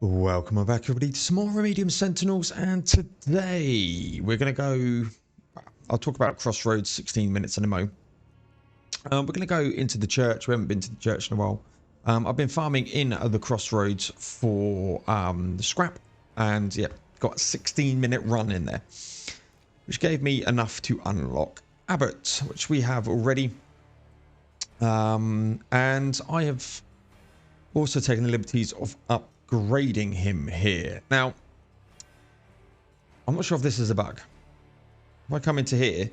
Welcome back everybody to some more Remedium Sentinels, and today we're going to go, I'll talk about Crossroads 16 minutes in a mo. We're going to go into the church. We haven't been to the church in a while. I've been farming in the Crossroads for the scrap, and yeah, got a 16-minute run in there, which gave me enough to unlock Abbott, which we have already. And I have also taken the liberties of upgrading him here. Now, I'm not sure if this is a bug. If I come into here,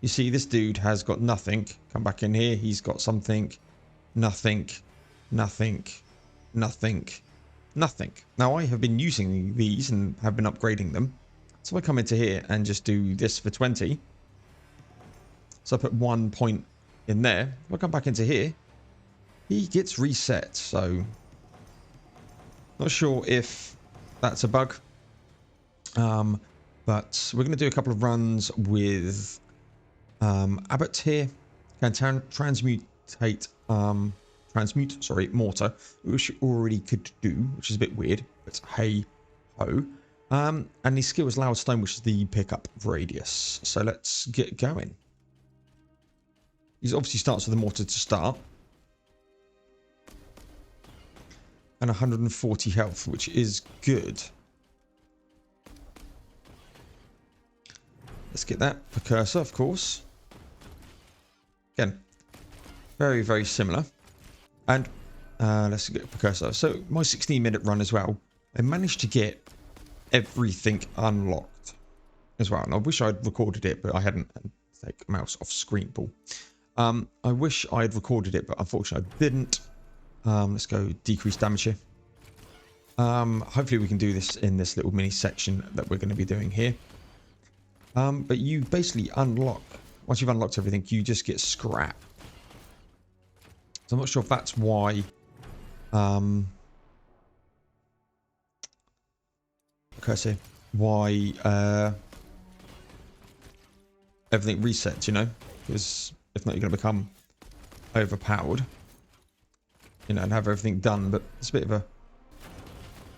you see this dude has got nothing. Come back in here, he's got something, nothing, nothing, nothing, nothing. Now, I have been using these and have been upgrading them. So I come into here and just do this for 20. So I put 1 point in there. If I come back into here, he gets reset. So not sure if that's a bug. But we're going to do a couple of runs with Abbott here. Can transmute mortar, which already could do, which is a bit weird, but hey ho. And his skill is loud stone, which is the pickup radius. So let's get going. He obviously starts with the mortar to start. And 140 health, which is good. Let's get that precursor, of course. Again, very, very similar. And let's get a precursor. So my 16-minute run as well, I managed to get everything unlocked as well. And I wish I'd recorded it, but I hadn't. Take mouse off screen, Paul. I wish I had recorded it, but unfortunately I didn't. Let's go decrease damage here. Hopefully we can do this in this little mini section that we're going to be doing here. But you basically unlock, once you've unlocked everything, you just get scrap. So I'm not sure if that's why okay, why everything resets, you know, because if not you're going to become overpowered, you know, and have everything done. But it's a bit of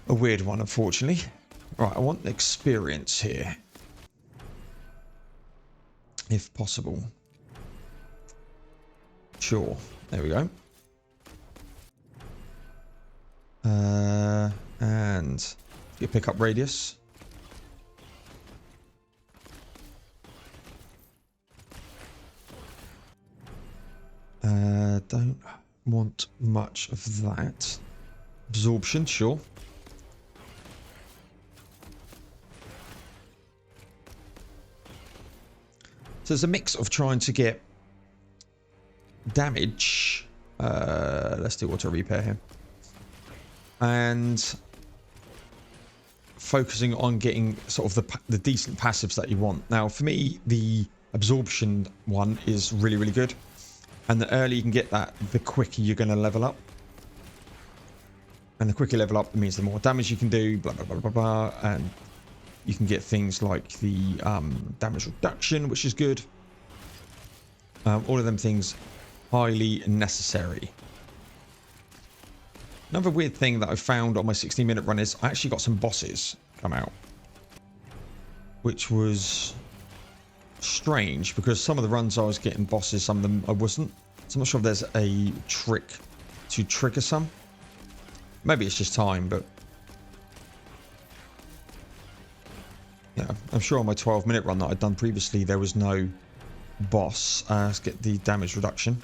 a weird one, unfortunately. Right, I want experience here, if possible. Sure, there we go. And get pickup radius. Don't want much of that. Absorption, sure. So it's a mix of trying to get damage. Let's do auto repair here. And focusing on getting sort of the decent passives that you want. Now, for me, the absorption one is really, really good. And the earlier you can get that, the quicker you're going to level up. And the quicker you level up, it means the more damage you can do, blah, blah, blah, blah, blah. And you can get things like the damage reduction, which is good. All of them things highly necessary. Another weird thing that I found on my 16-minute run is I actually got some bosses come out, which was strange because some of the runs I was getting bosses, some of them I wasn't. So I'm not sure if there's a trick to trigger some. Maybe it's just time, but yeah, I'm sure on my 12-minute run that I'd done previously there was no boss. Let's get the damage reduction.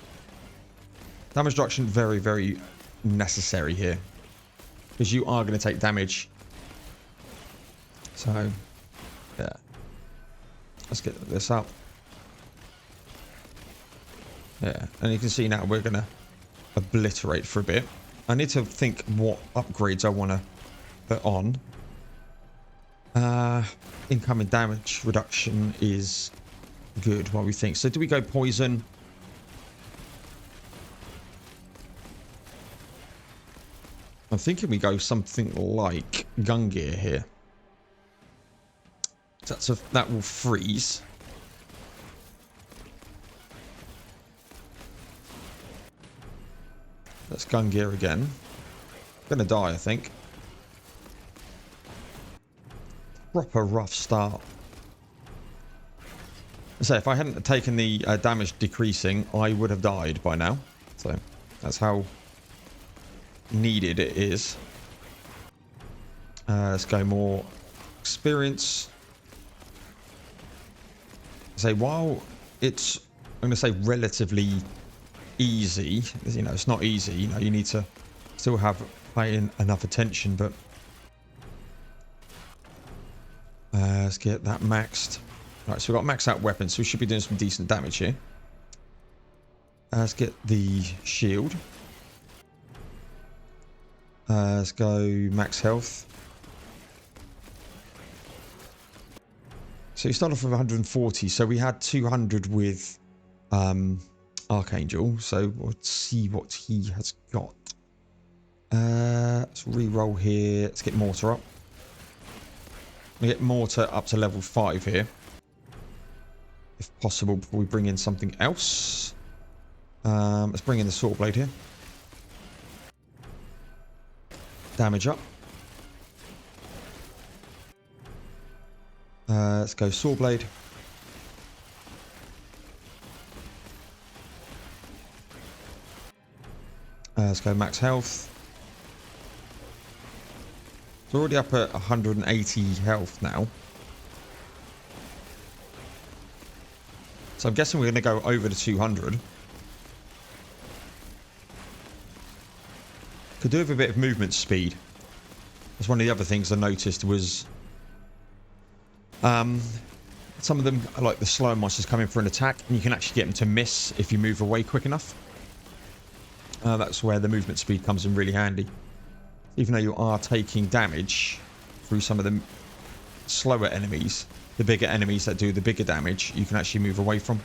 Damage reduction, very, very necessary here because you are going to take damage. So yeah, let's get this up. Yeah, and you can see now we're going to obliterate for a bit. I need to think what upgrades I want to put on. Incoming damage reduction is good, what we think. So do we go poison? I'm thinking we go something like gun gear here. That will freeze. Let's gun gear again. Gonna die, I think. proper rough start. So if I hadn't taken the damage decreasing, I would have died by now. So that's how needed it is. Let's go more experience. So while it's, I'm going to say relatively easy, you know, it's not easy, you know, you need to still have paying enough attention, but let's get that maxed. Right, so we've got maxed out weapons, so we should be doing some decent damage here. Let's get the shield. Let's go max health. So you start off with 140, so we had 200 with Archangel, so let's see what he has got. Let's re-roll here. Let's get Mortar up. We get Mortar up to level 5 here, if possible, before we bring in something else. Let's bring in the Sword Blade here. Damage up. Let's go Sword Blade. Let's go max health. It's already up at 180 health now. So I'm guessing we're going to go over the 200. Could do with a bit of movement speed. That's one of the other things I noticed was some of them, like the slower monsters, come in for an attack, and you can actually get them to miss if you move away quick enough. That's where the movement speed comes in really handy. Even though you are taking damage through some of the slower enemies, the bigger enemies that do the bigger damage, you can actually move away from.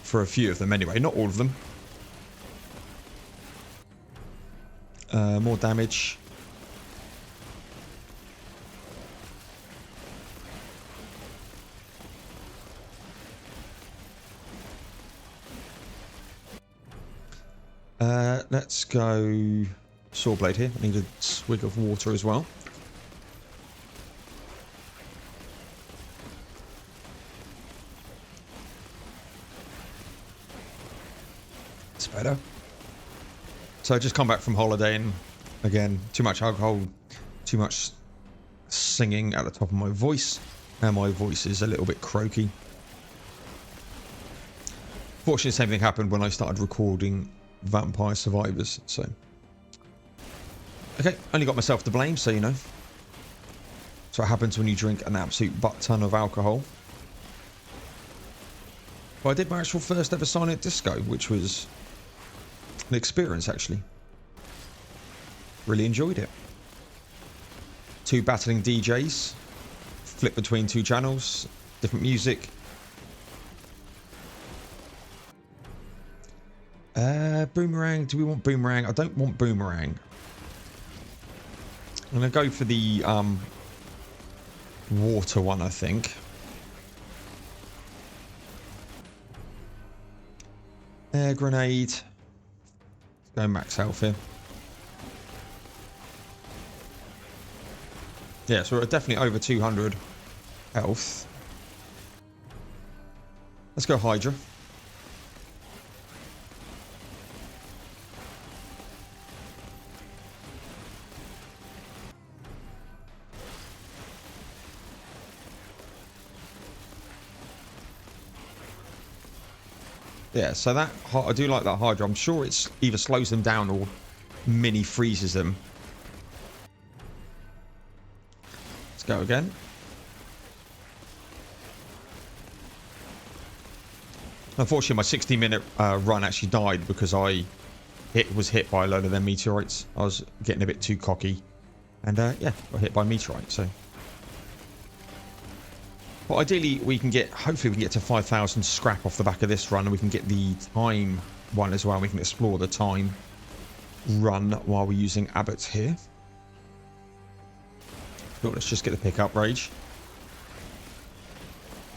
For a few of them anyway, not all of them. More damage. Let's go Sword Blade here. I need a swig of water as well. It's better. So I just come back from holiday, and again, too much alcohol, too much singing at the top of my voice, and my voice is a little bit croaky. Fortunately, the same thing happened when I started recording Vampire Survivors, so okay, only got myself to blame, so you know. That's what happens when you drink an absolute butt ton of alcohol. But I did my actual first ever silent disco, which was an experience actually. Really enjoyed it. 2 battling DJs, flip between 2 channels, different music. Boomerang, do we want boomerang? I don't want boomerang. I'm going to go for the water one, I think. Air grenade. Let's go max health here. Yeah, so we're definitely over 200 health. Let's go Hydra. Yeah, so that, I do like that Hydra. I'm sure it's either slows them down or mini freezes them. Let's go again. Unfortunately, my 60-minute run actually died because I was hit by a load of them meteorites. I was getting a bit too cocky. And yeah, got hit by a meteorite, so... Well, ideally, we can get, hopefully we can get to 5,000 scrap off the back of this run, and we can get the time one as well. We can explore the time run while we're using Abbott's here. But let's just get the pickup rage.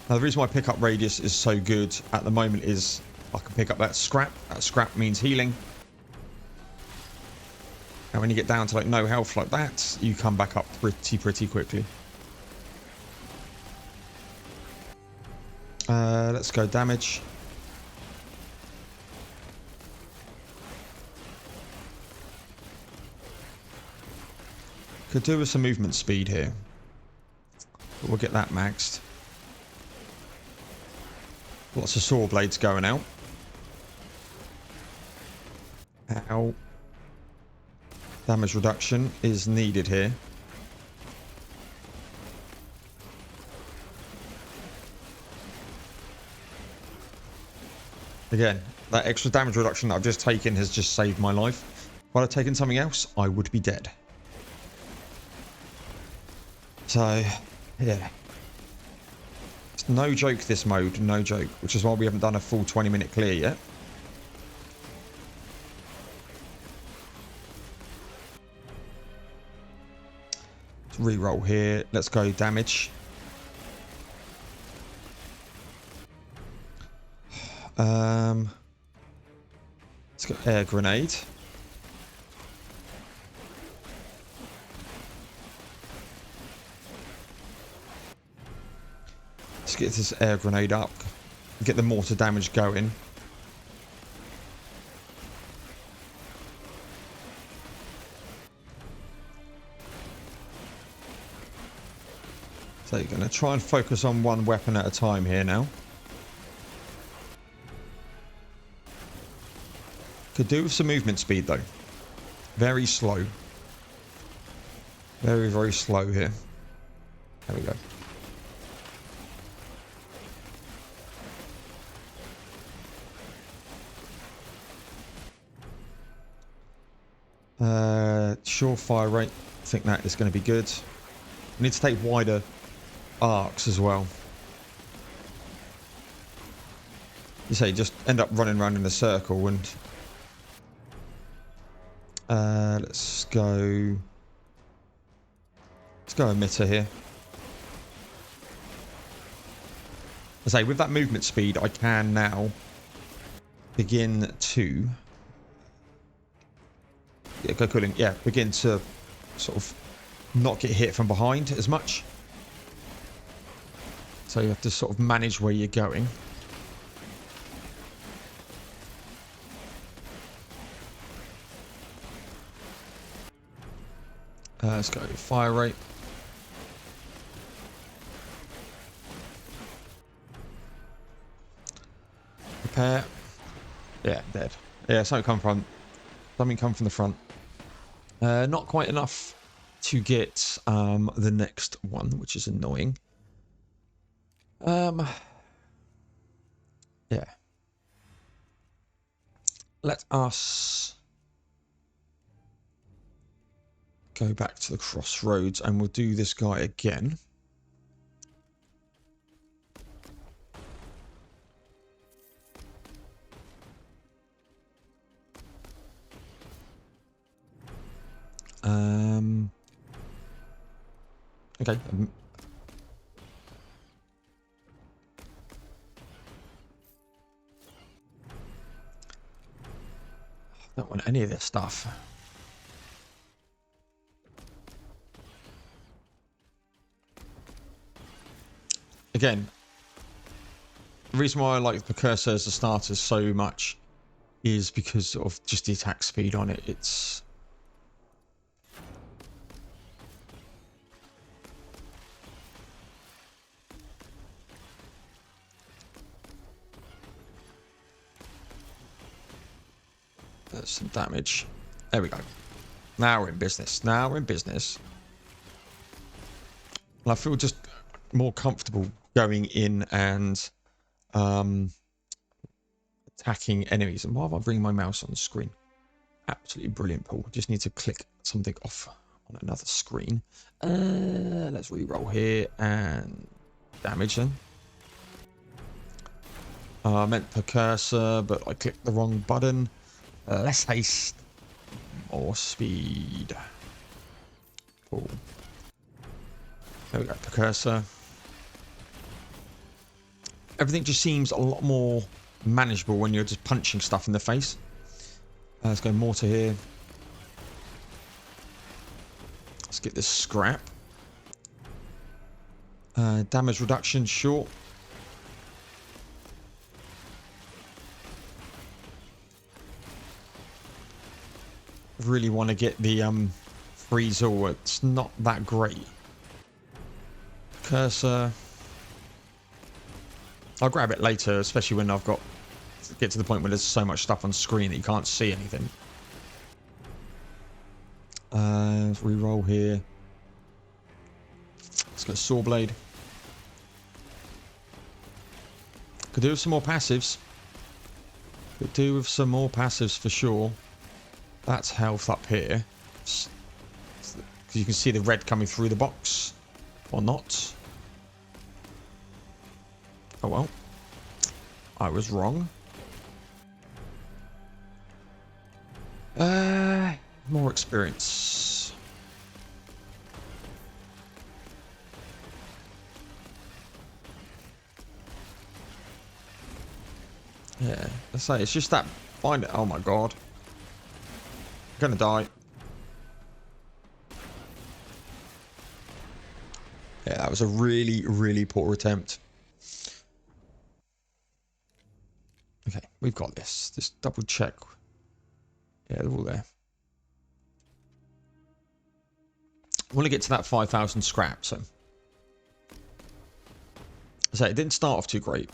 Now, the reason why pickup radius is so good at the moment is I can pick up that scrap. That scrap means healing. And when you get down to like no health like that, you come back up pretty quickly. Let's go damage. Could do with some movement speed here. But we'll get that maxed. Lots of saw blades going out. Ow. Damage reduction is needed here. Again, that extra damage reduction that I've just taken has just saved my life. If I'd have taken something else, I would be dead. So, yeah. It's no joke, this mode, no joke. Which is why we haven't done a full 20-minute clear yet. Let's reroll here. Let's go damage. Let's go air grenade. Let's get this air grenade up. Get the mortar damage going. So you're going to try and focus on one weapon at a time here now. Could do with some movement speed though. Very slow. Very slow here. There we go. Surefire rate. I think that is going to be good. We need to take wider arcs as well. You say just end up running around in a circle and let's go emitter here. I say with that movement speed I can now begin to begin to sort of not get hit from behind as much. So you have to sort of manage where you're going. Let's go fire rate. Repair. Yeah, dead. Yeah, something come from the front. Not quite enough to get the next one, which is annoying. Yeah. Let us go back to the crossroads and we'll do this guy again. Okay. I don't want any of this stuff. Again, the reason why I like the precursor as a starter so much is because of just the attack speed on it. It's there's some damage. There we go. Now we're in business. Now we're in business. And I feel just more comfortable going in and attacking enemies. And why am I bringing my mouse on the screen? Absolutely brilliant, Paul. Just need to click something off on another screen. Let's re-roll here and damage then. I meant precursor, but I clicked the wrong button. Less haste, more speed. Cool. There we go, precursor. Everything just seems a lot more manageable when you're just punching stuff in the face. Let's go mortar here. Let's get this scrap. Damage reduction, short. Really want to get the freeze all. It's not that great. Cursor. I'll grab it later, especially when I've got get to the point where there's so much stuff on screen that you can't see anything. Let's re-roll here. Let's go saw blade. Could do with some more passives. Could do with some more passives for sure. That's health up here. Because you can see the red coming through the box. Or not. Oh well. I was wrong. More experience. Yeah, let's say it's just that find it. Oh my god. I'm gonna die. Yeah, that was a really, really poor attempt. Okay, we've got this. Just double check. Yeah, they're all there. I want to get to that 5,000 scrap, so it didn't start off too great.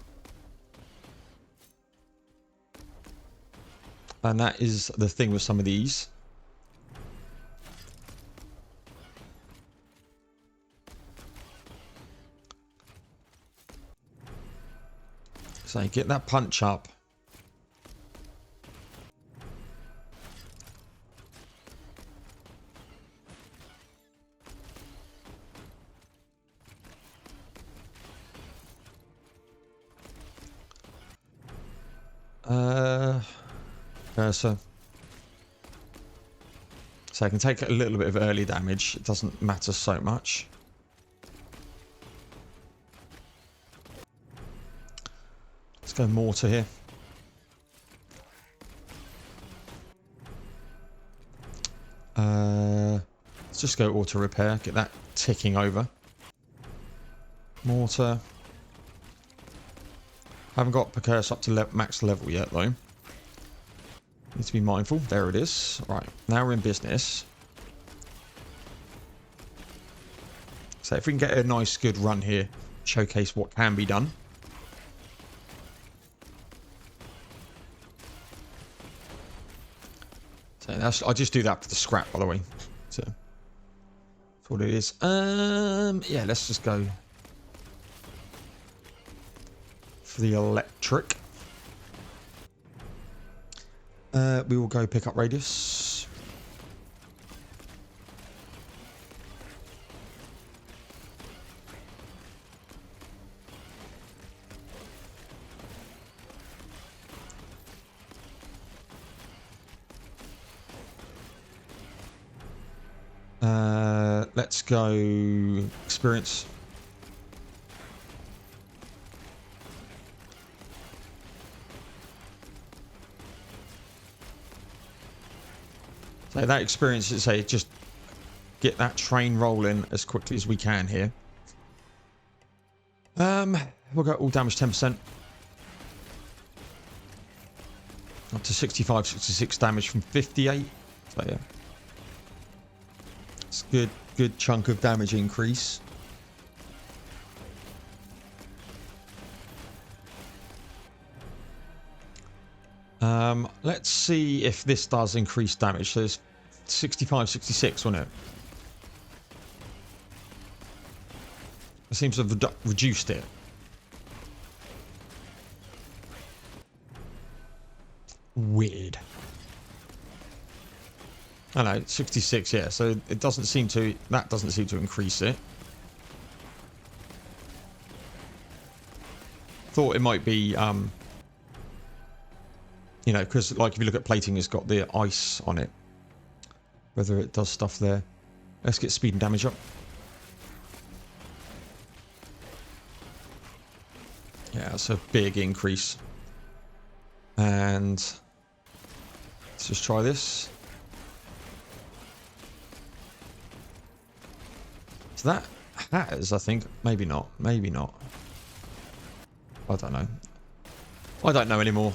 And that is the thing with some of these. So get that punch up. Cursor. So I can take a little bit of early damage. It doesn't matter so much. Let's go mortar here. Let's just go auto repair. Get that ticking over. Mortar. Haven't got precursor up to max level yet though. Need to be mindful. There it is. Right, now we're in business. So if we can get a nice good run here, showcase what can be done. So I'll just do that for the scrap, by the way. So that's what it is. Yeah, let's just go for the electric. We will go pick up radius. Let's go experience. So that experience is say just get that train rolling as quickly as we can here. We'll go all damage 10%. Up to 65, 66 damage from 58. So yeah. It's a good chunk of damage increase. Let's see if this does increase damage. So it's 65, 66, wasn't it? It seems to have reduced it. Weird. I know, 66, yeah. So it doesn't seem to, that doesn't seem to increase it. Thought it might be, you know, because like if you look at plating, it's got the ice on it. Whether it does stuff there. Let's get speed and damage up. Yeah, that's a big increase. And let's just try this. So that has, I think, maybe not, maybe not. I don't know. I don't know anymore.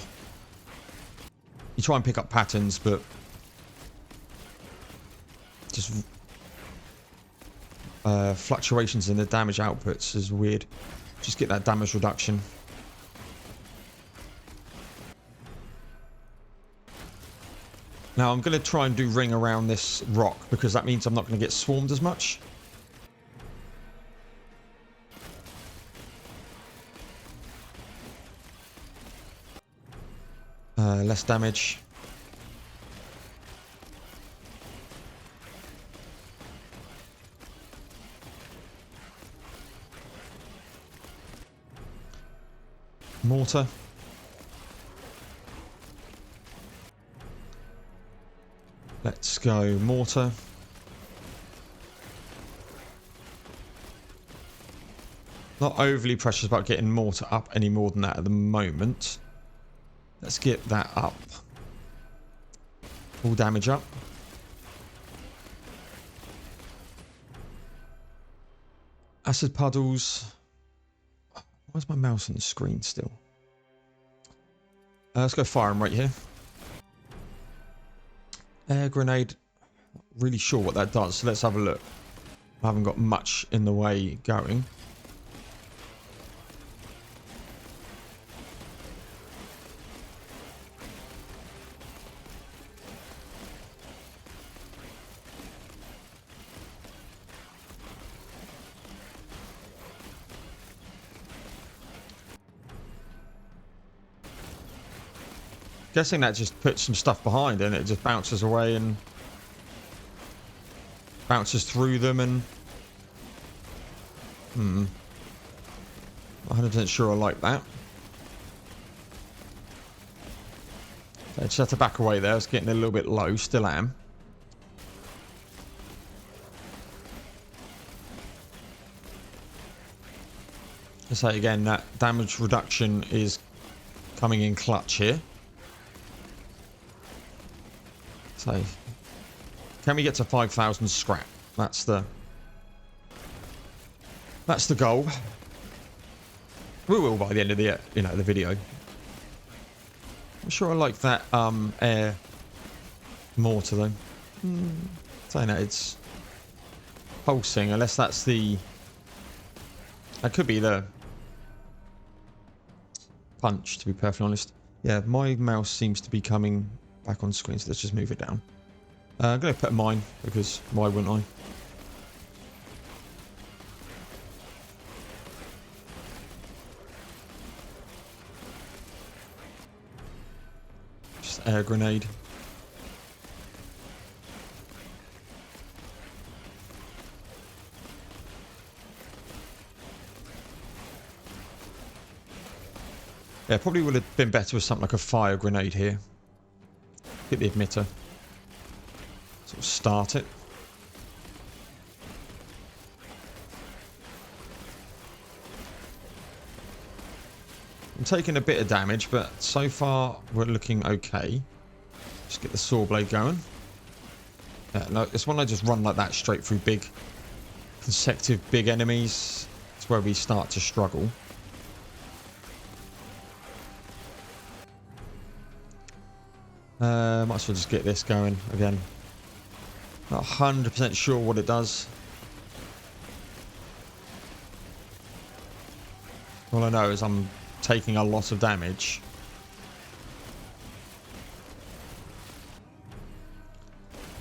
You try and pick up patterns, but just fluctuations in the damage outputs is weird. Just get that damage reduction. Now I'm going to try and do ring around this rock because that means I'm not going to get swarmed as much. Less damage. Mortar. Let's go mortar. Not overly precious about getting mortar up any more than that at the moment. Let's get that up. All damage up. Acid puddles. Where's my mouse on the screen still? Let's go fire him right here. Air grenade. Not really sure what that does, so let's have a look. I haven't got much in the way going. Guessing that just puts some stuff behind and it just bounces away and bounces through them and 100% sure I like that. I just have to back away there. It's getting a little bit low. Still am. Let's say again that damage reduction is coming in clutch here. So, can we get to 5,000 scrap? That's the goal. We will by the end of the the video. I'm sure I like that air mortar though. Saying that it's pulsing, unless that's the. That could be the punch, to be perfectly honest. Yeah, my mouse seems to be coming back on screen, so let's just move it down. I'm going to put a mine, because why wouldn't I? Just air grenade. Yeah, probably would have been better with something like a fire grenade here. Get the emitter. Sort of start it. I'm taking a bit of damage, but so far we're looking okay. Just get the saw blade going. No, it's when I just run like that straight through big, consecutive big enemies. It's where we start to struggle. Might as well just get this going again. Not 100% sure what it does. All I know is I'm taking a lot of damage.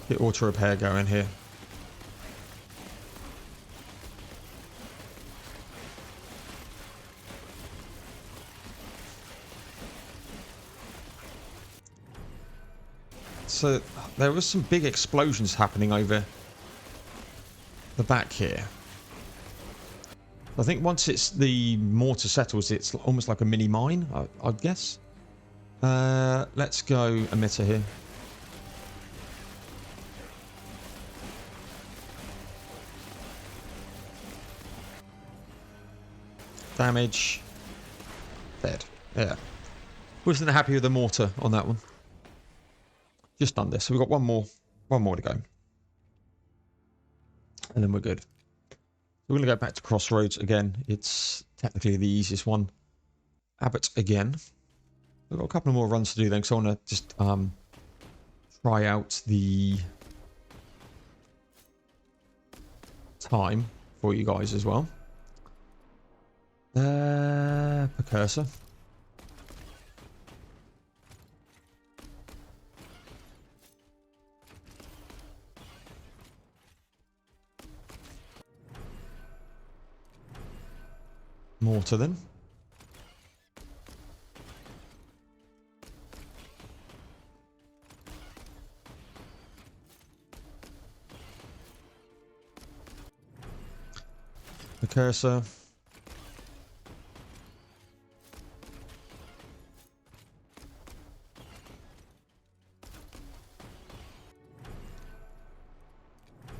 Get auto repair going here. So there was some big explosions happening over the back here. I think once the mortar settles, it's almost like a mini mine, I'd guess. Let's go emitter here. Damage. Dead. Yeah. Wasn't happy with the mortar on that one. Just done this. So we've got one more to go. And then we're good. we're going to go back to Crossroads again. It's technically the easiest one. Abbott again. We've got a couple more runs to do then, because I want to just try out the time for you guys as well. Precursor. Mortar then. Precursor.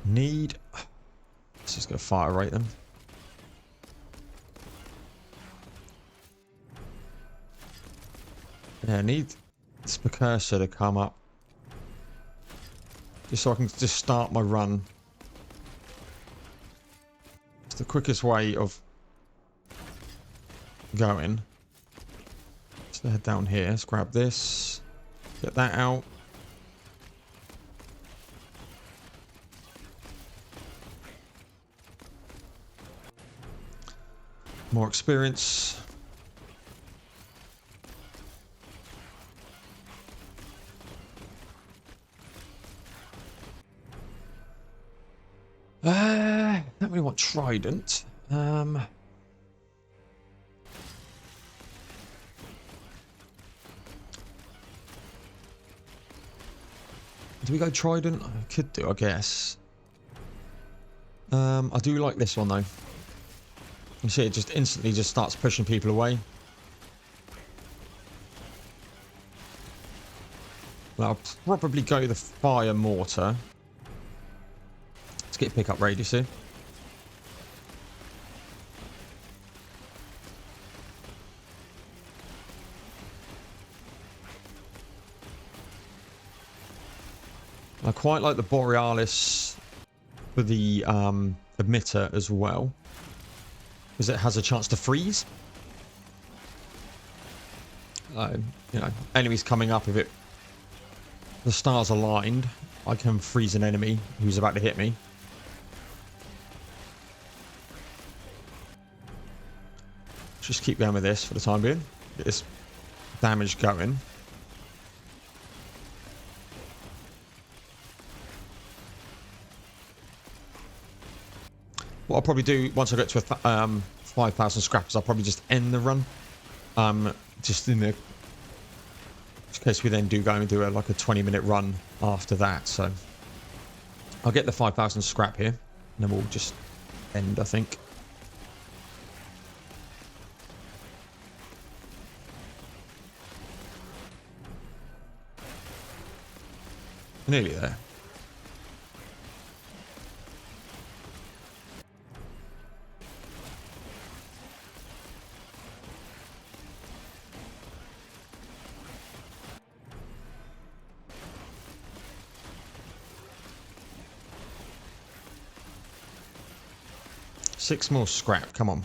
Need. Let's just go fire rate them. Yeah, I need this precursor to come up. Just so I can just start my run. It's the quickest way of going. Let's head down here. Let's grab this. Get that out. More experience. Don't really want trident. Do we go trident? I could do, I guess. I do like this one though. You see, it just instantly just starts pushing people away. Well, I'll probably go the fire mortar. Let's get pickup radius here. I quite like the Borealis for the emitter as well, because it has a chance to freeze. You know, enemies coming up, if the stars aligned, I can freeze an enemy who's about to hit me. Just keep going with this for the time being. Get this damage going. What I'll probably do once I get to 5,000 scraps, I'll probably just end the run. Just in case we then do go and do like a 20-minute run after that. So I'll get the 5,000 scrap here, and then we'll just end, I think. Nearly there. Six more scrap, come on.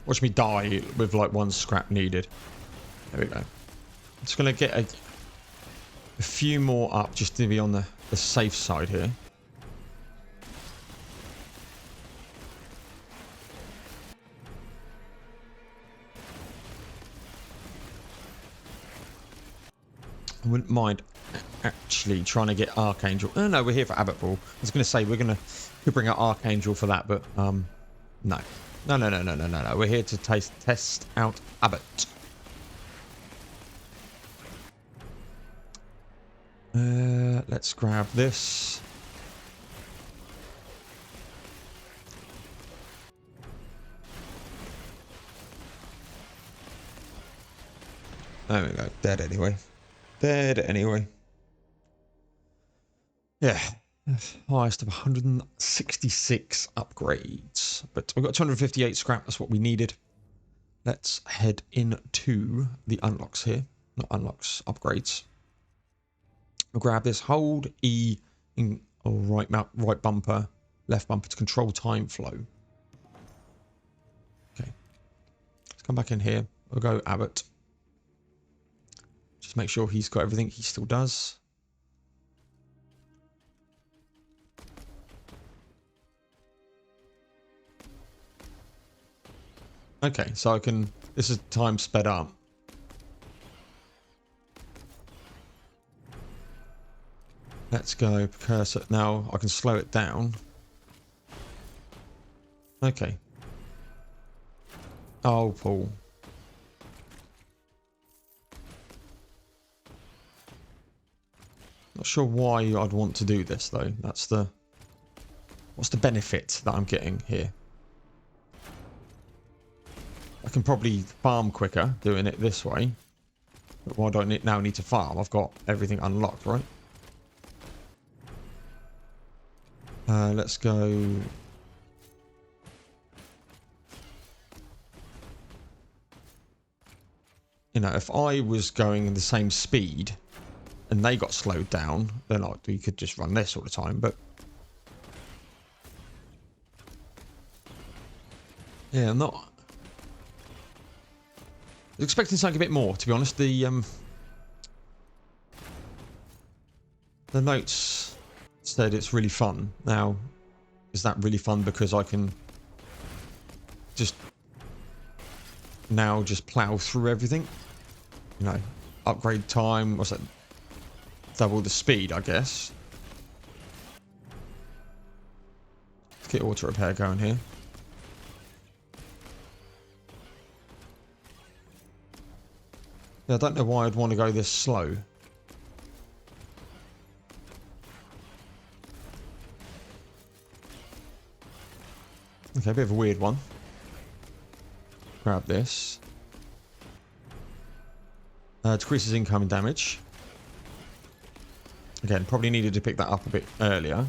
Watch me die with like one scrap needed. There we go. I'm just going to get a few more up just to be on the safe side here. I wouldn't mind actually trying to get Archangel. Oh no, we're here for Abbott Ball. I was going to say we're going to bring out Archangel for that, but no. No. We're here to test out Abbott. Let's grab this. There we go. Dead anyway. Dead anyway. Yeah. Highest of 166 upgrades. But we've got 258 scrap. That's what we needed. Let's head into the unlocks here. not unlocks, upgrades. We'll grab this, hold E in right bumper, left bumper to control time flow. Okay, let's come back in here. We'll go Abbott. Just make sure he's got everything. He still does. Okay, so I can, this is time sped up. Let's go precursor. Now I can slow it down. Okay. Oh, Paul. Not sure why I'd want to do this though. That's the, what's the benefit that I'm getting here? I can probably farm quicker doing it this way. But why don't I now need to farm? I've got everything unlocked, right? Let's go. You know, if I was going the same speed and they got slowed down, then we could just run this all the time, but yeah, I'm not. I was expecting something a bit more, to be honest. The notes said it's really fun. Now, is that really fun because I can just now just plow through everything? You know, upgrade time, what's that? Double the speed, I guess. Let's get auto repair going here. Yeah, I don't know why I'd want to go this slow. Okay, a bit of a weird one. Grab this. Decreases incoming damage. Again, probably needed to pick that up a bit earlier.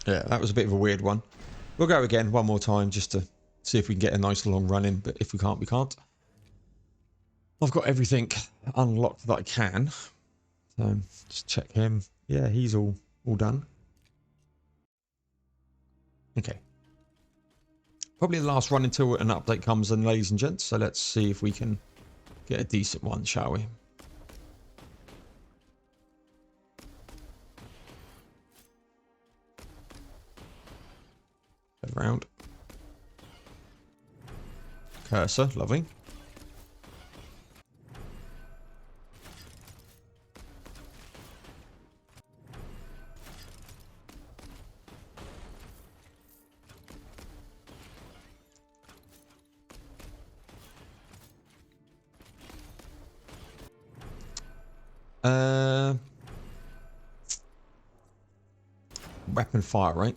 Yeah, that was a bit of a weird one. We'll go again one more time just to see if we can get a nice long run in, but if we can't, we can't. I've got everything unlocked that I can. So just check him. Yeah, he's all done. Okay. Probably the last run until an update comes in, ladies and gents. So let's see if we can get a decent one, shall we? Head round. Cursor, lovely. Weapon fire, right?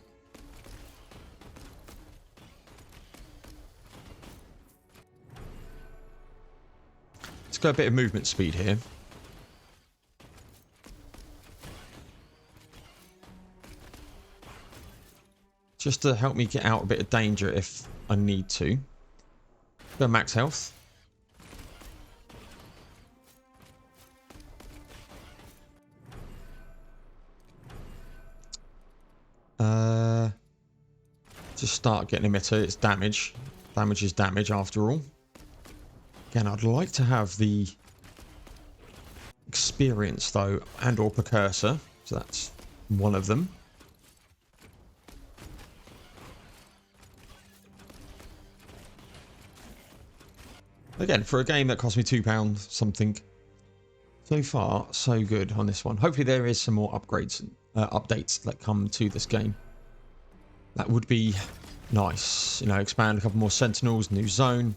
Let's go a bit of movement speed here. Just to help me get out a bit of danger if I need to. Go max health. Just start getting emitter. It's damage. Damage is damage after all. Again, I'd like to have the experience though, and or precursor. So that's one of them. Again, for a game that cost me £2 something, so far so good on this one. Hopefully there is some more upgrades, updates that come to this game. That would be nice. You know, expand a couple more Sentinels, new zone,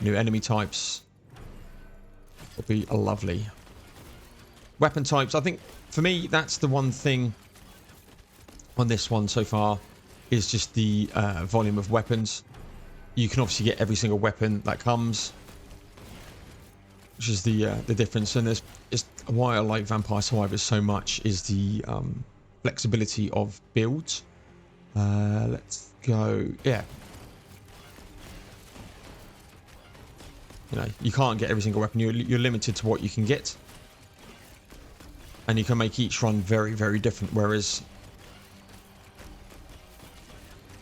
new enemy types. Would be lovely. Weapon types, I think for me that's the one thing on this one so far is just the volume of weapons. You can obviously get every single weapon that comes, which is the difference. And there's why I like Vampire Survivors so much is the flexibility of builds. Let's go. Yeah. You know, you can't get every single weapon. You're limited to what you can get. And you can make each run very, very different. Whereas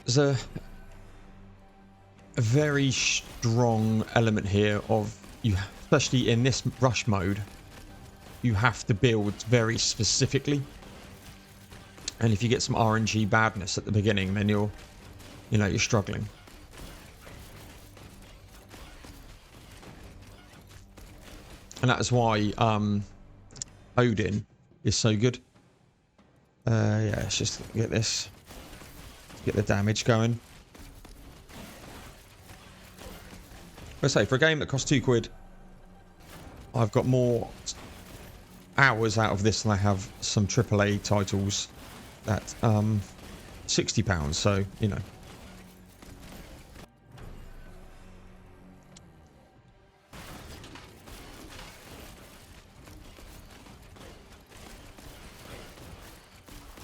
there's a very strong element here of you, especially in this rush mode, you have to build very specifically. And if you get some RNG badness at the beginning, then you're struggling. And that's why Odin is so good. Yeah, let's just get this. Get the damage going. Let's say for a game that costs £2, I've got more hours out of this than I have some AAA titles at £60. So you know.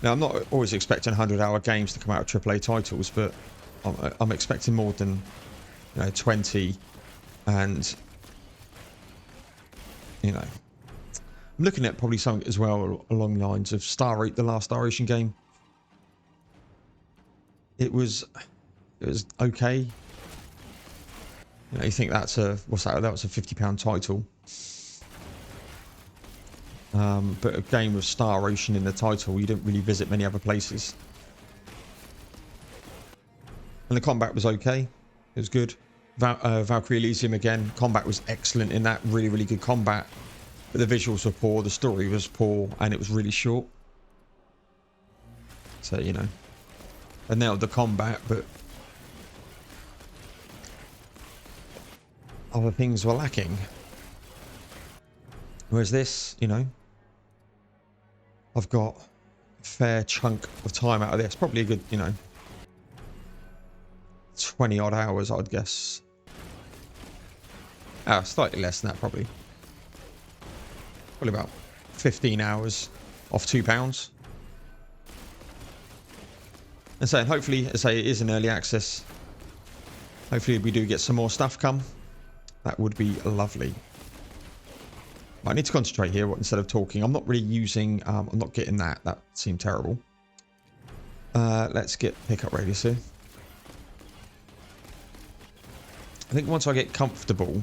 Now, I'm not always expecting 100-hour games to come out of AAA titles, but I'm expecting more than 20. And, I'm looking at probably something as well along the lines of Star 8, the last Star Ocean game. It was okay. You think that's what's that? That was a £50 title. But a game with Star Ocean in the title, you don't really visit many other places. And the combat was okay. It was good. Valkyrie Elysium again. Combat was excellent in that. Really, really good combat. But the visuals were poor. The story was poor. And it was really short. So, I nailed the combat, but other things were lacking. Whereas this, I've got a fair chunk of time out of this. Probably a good, 20 odd hours, I'd guess. Slightly less than that, probably. Probably about 15 hours off £2. And so hopefully, as I say, it is in early access. Hopefully we do get some more stuff come. That would be lovely. I need to concentrate here instead of talking. I'm not really using... I'm not getting that. That seemed terrible. Let's get pickup radius here. I think once I get comfortable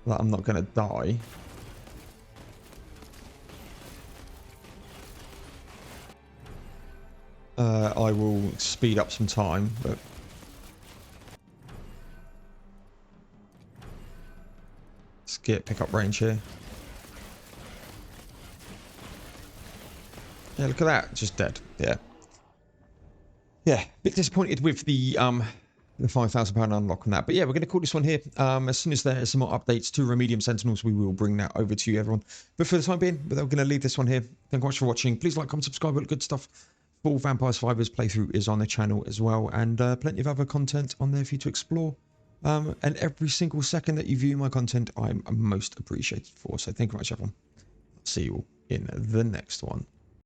that I'm not going to die... I will speed up some time, but... Let's get pickup range here. Yeah, look at that. Just dead. Yeah. Yeah, a bit disappointed with the £5,000 unlock on that. But yeah, we're going to call this one here. As soon as there are some more updates to Remedium Sentinels, we will bring that over to you, everyone. But for the time being, we're going to leave this one here. Thank you much for watching. Please like, comment, subscribe, all the good stuff. Full Vampire Survivors playthrough is on the channel as well. And plenty of other content on there for you to explore. And every single second that you view my content, I'm most appreciated for. So thank you very much, everyone. See you all in the next one.